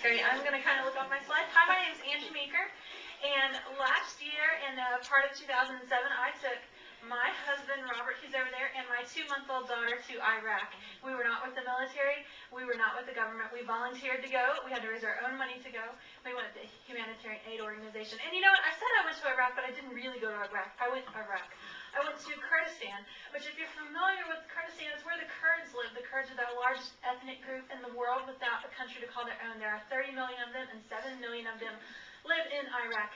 great. I'm going to kind of look off my slide. Hi, my name is Angie Meeker, and last year in part of 2007, I took my husband, Robert, he's over there, and my 2-month-old daughter to Iraq. We were not with the military. We were not with the government. We volunteered to go. We had to raise our own money to go. We went to the humanitarian aid organization. And you know what? I said I went to Iraq, but I didn't really go to Iraq. I went to Kurdistan, which if you're familiar with Kurdistan, it's where the Kurds live. The Kurds are the largest ethnic group in the world without a country to call their own. There are 30 million of them, and 7 million of them live in Iraq.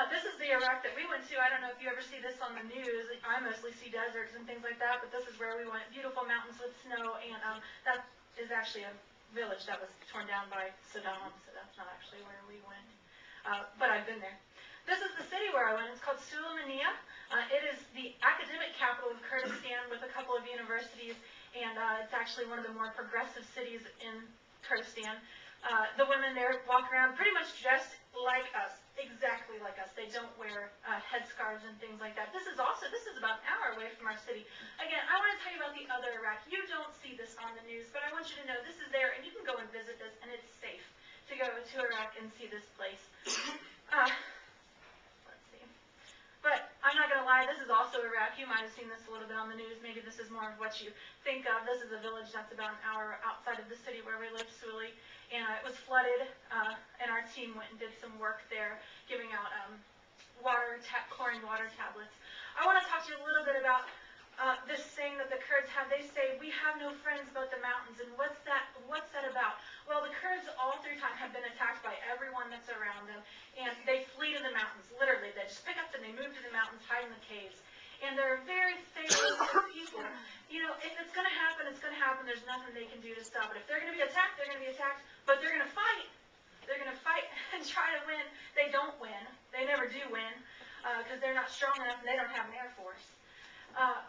This is the Iraq that we went to. I don't know if you ever see this on the news. I mostly see deserts and things like that, but this is where we went. Beautiful mountains with snow, and that is actually a village that was torn down by Saddam, so that's not actually where we went. But I've been there. This is the city where I went. It's called Sulaymaniyah. It is the academic capital of Kurdistan with a couple of universities, and it's actually one of the more progressive cities in Kurdistan. The women there walk around pretty much dressed like us, exactly like us. They don't wear headscarves and things like that. This is about an hour away from our city. Again, I want to tell you about the other Iraq. You don't see this on the news, but I want you to know this is there, and you can go and visit this, and it's safe to go to Iraq and see this place. But I'm not going to lie, this is also Iraq. You might have seen this a little bit on the news. Maybe this is more of what you think of. This is a village that's about an hour outside of the city where we live, Suli. And it was flooded, and our team went and did some work there, giving out chlorine water tablets. I want to talk to you a little bit about this saying that the Kurds have. They say, we have no friends but the mountains. And what's that about? Well, the Kurds all through time have been attacked by everyone that's around them, and they flee to the mountains, literally. They just pick up and they move to the mountains, hide in the caves. And they're very fatalistic people. You know, if it's going to happen, it's going to happen. There's nothing they can do to stop it. If they're going to be attacked, they're going to be attacked, but they're going to fight. They're going to fight and try to win. They don't win. They never do win because they're not strong enough and they don't have an air force.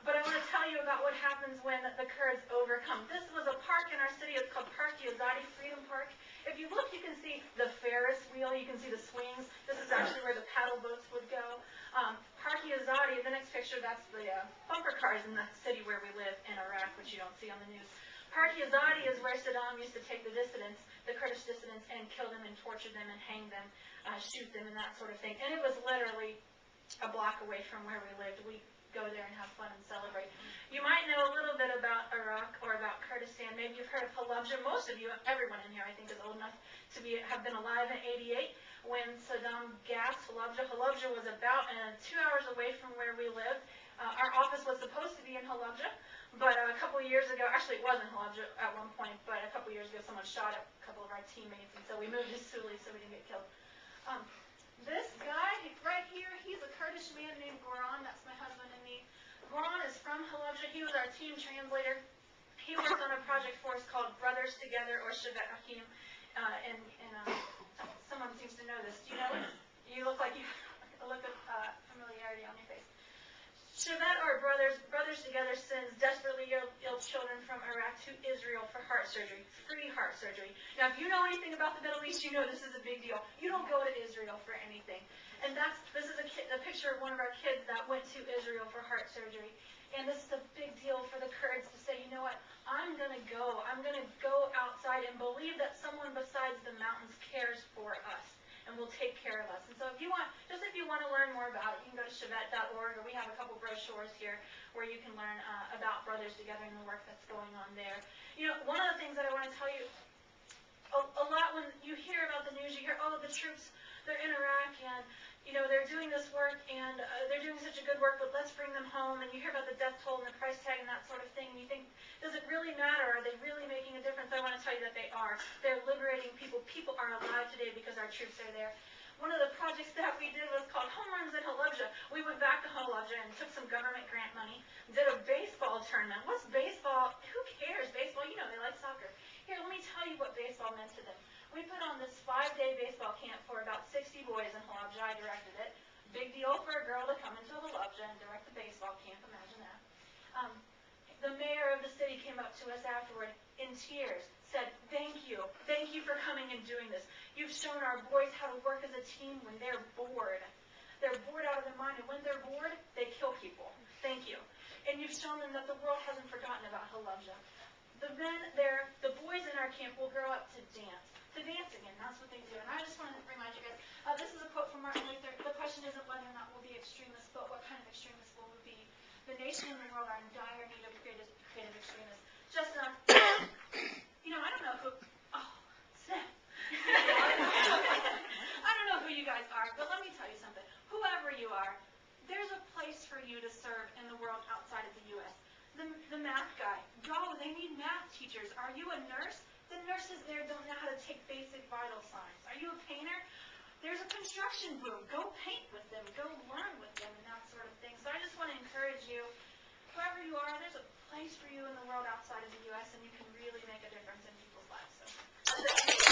But I want to tell you about what happens when the Kurds overcome. This was a park in our city. It's called Park Yazadi Freedom Park. If you look, you can see the Ferris wheel. You can see the swings. This is actually where the paddle boats would go. Park Yazadi, the next picture, that's the bumper cars in the city where we live in Iraq, which you don't see on the news. Park Yazadi is where Saddam used to take the dissidents, the Kurdish dissidents, and kill them and torture them and hang them, shoot them and that sort of thing. And it was literally a block away from where we lived. We go there and have fun and celebrate. You might know a little bit about Iraq or about Kurdistan. Maybe you've heard of Halabja. Most of you, everyone in here, I think, is old enough to have been alive in '88 when Saddam gassed Halabja. Halabja was about 2 hours away from where we lived. Our office was supposed to be in Halabja, but a couple of years ago, actually it was in Halabja at one point, but a couple of years ago someone shot a couple of our teammates, and so we moved to Suli so we didn't get killed. This guy right here, he's a Kurdish man named Goran. That's my husband and me. Goran is from Halabja. He was our team translator. He worked on a project for us called Brothers Together, or Shevet Achim. And someone seems to know this. Do you know it? You look like you have a look of familiarity on your face. Shevet, or Brothers Together, sends desperately ill children from Iraq to Israel for heart surgery, free heart surgery. Now, if you know anything about the Middle East, you know this is a big deal. You don't go to Israel for anything. And this is a picture of one of our kids that went to Israel for heart surgery. And this is a big deal for the Kurds to say, you know what, I'm going to go. I'm going to go outside and believe that someone besides the mountains cares for us and will take care of us. And so if you want to learn more about it, you can go to shevet.org, or we have a couple brochures here where you can learn about Brothers Together and the work that's going on there. You know, one of the things that I want to tell you, a lot when you hear about the news, you hear, oh, the troops, they're in Iraq, and you know, they're doing this work, and they're doing such a good work, but let's bring them home. And you hear about the death toll and the price tag and that sort of thing, and you think, does it really matter? Are they really making a difference? I want to tell you that they are. They're liberating people. People are alive today because our troops are there. One of the projects that we did was called Home Runs in Halabja. We went back to Halabja and took some government grant money, did a baseball tournament. What's baseball? Who cares? Baseball, you know, they like soccer. Here, let me tell you what baseball meant to them. We put on this 5-day baseball camp for about 60 boys in Halabja. I directed it. Big deal for a girl to come into Halabja and direct the baseball camp. Imagine that. The mayor of the city came up to us afterward in tears, said, thank you for coming and doing this. You've shown our boys how to work as a team when they're bored. They're bored out of their mind, and when they're bored, they kill people. Thank you. And you've shown them that the world hasn't forgotten about Halabja. The boys in our camp will grow up to dance again. That's what nation and the world are in dire need of creative extremists. Just enough. I don't know who. Oh, snap. I don't know who you guys are, but let me tell you something. Whoever you are, there's a place for you to serve in the world outside of the U.S. The math guy, go, they need math teachers. Are you a nurse? The nurses there don't know how to take basic vital signs. Are you a painter? There's a construction boom. Go paint with them. Go learn with them and that sort of thing. So I just want to encourage you, whoever you are, there's a place for you in the world outside of the U.S. and you can really make a difference in people's lives. So that's it.